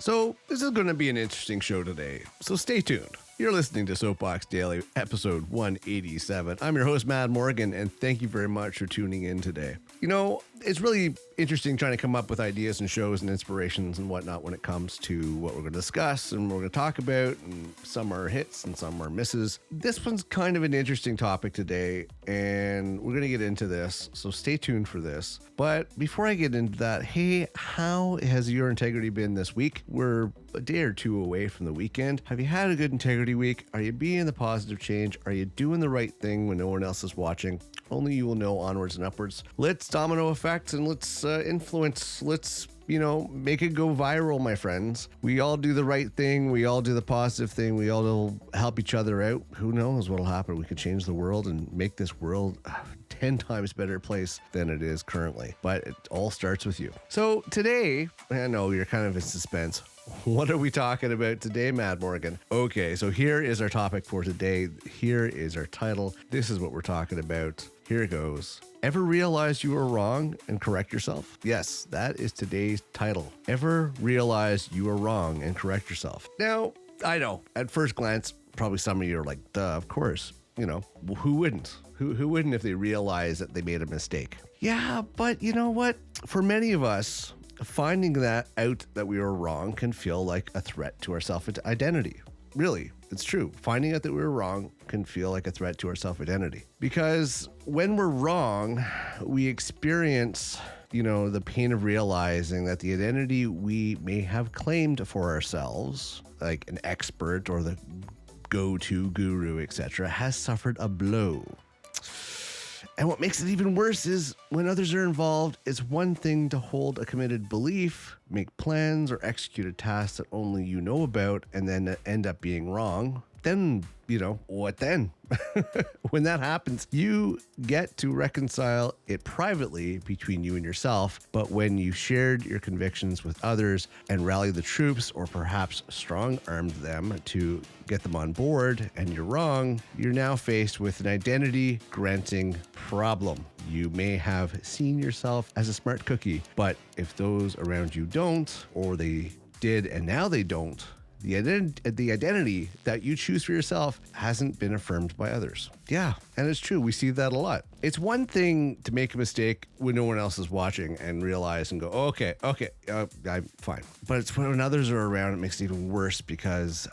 So this is going to be an interesting show today, so stay tuned. You're listening to SOAPBOX Daily, episode 187. I'm your host, Matt Morgan, and thank you very much for tuning in today. You know, it's really interesting trying to come up with ideas and shows and inspirations and whatnot when it comes to what we're going to discuss and what we're going to talk about, and some are hits and some are misses. This one's kind of an interesting topic today, and we're going to get into this, so stay tuned for this. But before I get into that, hey, how has your integrity been this week? We're a day or two away from the weekend. Have you had a good integrity week? Are you being the positive change? Are you doing the right thing when no one else is watching? Only you will know, onwards and upwards. Let's domino effect and let's influence. Let's, make it go viral, my friends. We all do the right thing. We all do the positive thing. We all help each other out. Who knows what'll happen? We could change the world and make this world 10 times better place than it is currently. But it all starts with you. So today, I know you're kind of in suspense. What are we talking about today, Matt Morgan? Okay, so here is our topic for today. Here is our title. This is what we're talking about. Here it goes. Ever realize you were wrong and correct yourself? Yes, that is today's title. Ever realize you were wrong and correct yourself? Now, I know, at first glance, probably some of you are like, duh, of course. Who wouldn't? Who wouldn't if they realize that they made a mistake? Yeah, but you know what? For many of us, finding that out that we were wrong can feel like a threat to our self-identity. Really, it's true. Finding out that we were wrong can feel like a threat to our self-identity. Because when we're wrong, we experience, the pain of realizing that the identity we may have claimed for ourselves, like an expert or the go-to guru, etc., has suffered a blow. And what makes it even worse is when others are involved, it's one thing to hold a committed belief, make plans, or execute a task that only you know about and then end up being wrong. Then, what then? When that happens, you get to reconcile it privately between you and yourself. But when you shared your convictions with others and rallied the troops, or perhaps strong-armed them to get them on board, and you're wrong, you're now faced with an identity-granting problem. You may have seen yourself as a smart cookie, but if those around you don't, or they did and now they don't, the identity that you choose for yourself hasn't been affirmed by others. Yeah, and it's true. We see that a lot. It's one thing to make a mistake when no one else is watching and realize and go, okay, I'm fine. But it's when others are around, it makes it even worse because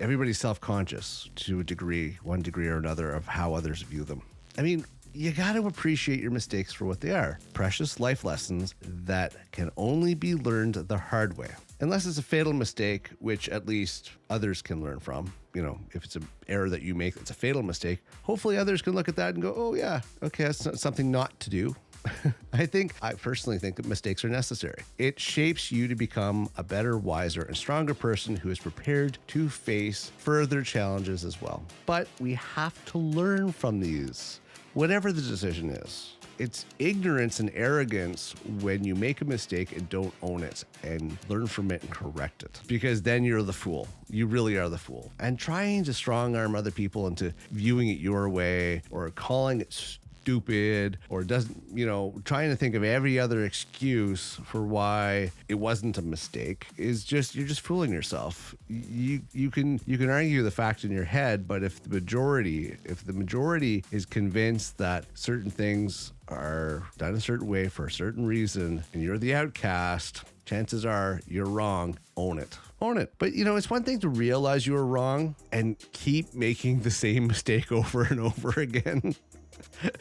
everybody's self-conscious to a degree, one degree or another, of how others view them. I mean, you got to appreciate your mistakes for what they are. Precious life lessons that can only be learned the hard way. Unless it's a fatal mistake, which at least others can learn from. If it's an error that you make that's a fatal mistake, hopefully others can look at that and go, oh yeah, okay, that's something not to do. I personally think that mistakes are necessary. It shapes you to become a better, wiser, and stronger person who is prepared to face further challenges as well. But we have to learn from these, whatever the decision is. It's ignorance and arrogance when you make a mistake and don't own it and learn from it and correct it. Because then you're the fool. You really are the fool. And trying to strong-arm other people into viewing it your way or calling it stupid or trying to think of every other excuse for why it wasn't a mistake is you're just fooling yourself. You can argue the fact in your head, but if the majority is convinced that certain things are done a certain way for a certain reason and you're the outcast, chances are you're wrong. Own it. But it's one thing to realize you were wrong and keep making the same mistake over and over again.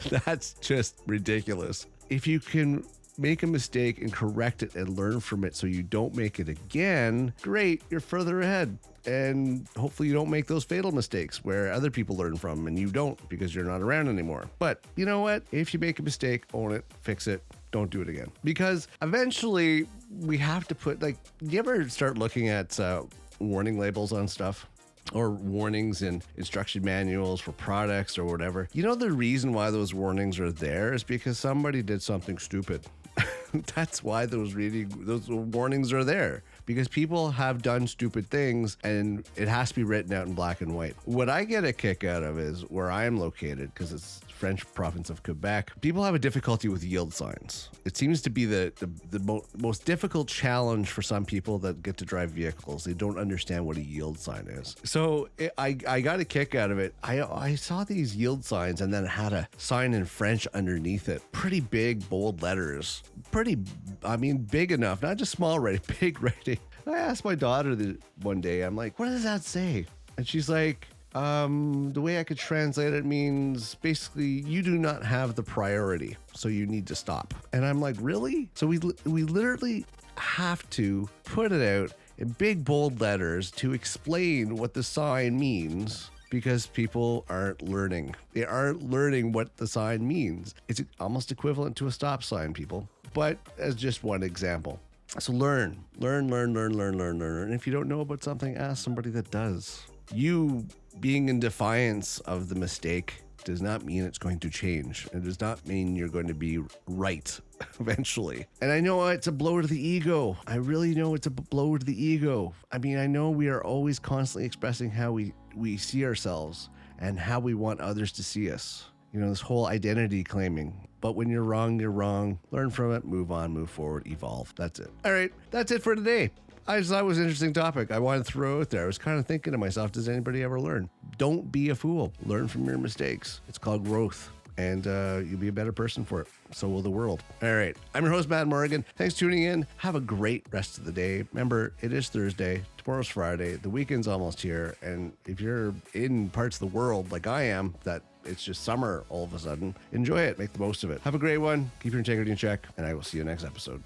That's just ridiculous. If you can make a mistake and correct it and learn from it so you don't make it again, great, you're further ahead. And hopefully you don't make those fatal mistakes where other people learn from and you don't because you're not around anymore. But you know what? If you make a mistake, own it, fix it, don't do it again. Because eventually we have to put, you ever start looking at warning labels on stuff? Or warnings in instruction manuals for products or whatever. The reason why those warnings are there is because somebody did something stupid. That's why those warnings are there. because people have done stupid things and it has to be written out in black and white. What I get a kick out of is where I am located, because it's French province of Quebec, people have a difficulty with yield signs. It seems to be the most difficult challenge for some people that get to drive vehicles. They don't understand what a yield sign is. So I got a kick out of it. I saw these yield signs and then it had a sign in French underneath it. Pretty big, bold letters. Big enough, not just small writing, big writing. I asked my daughter one day, I'm like, what does that say? And she's like, the way I could translate it means basically you do not have the priority, so you need to stop. And I'm like, really? So we literally have to put it out in big bold letters to explain what the sign means, because people aren't learning. They aren't learning what the sign means. It's almost equivalent to a stop sign, people. But as just one example. So learn. And if you don't know about something, ask somebody that does. You being in defiance of the mistake does not mean it's going to change. It does not mean you're going to be right eventually. And I know it's a blow to the ego. I really know it's a blow to the ego. I know we are always constantly expressing how we see ourselves and how we want others to see us. This whole identity claiming. But when you're wrong, you're wrong. Learn from it, move on, move forward, evolve. That's it. All right, that's it for today. I just thought it was an interesting topic. I wanted to throw it out there. I was kind of thinking to myself, does anybody ever learn? Don't be a fool. Learn from your mistakes. It's called growth. And you'll be a better person for it. So will the world. All right. I'm your host, Matt Morgan. Thanks for tuning in. Have a great rest of the day. Remember, it is Thursday. Tomorrow's Friday. The weekend's almost here. And if you're in parts of the world like I am, that it's just summer all of a sudden, enjoy it. Make the most of it. Have a great one. Keep your integrity in check. And I will see you next episode.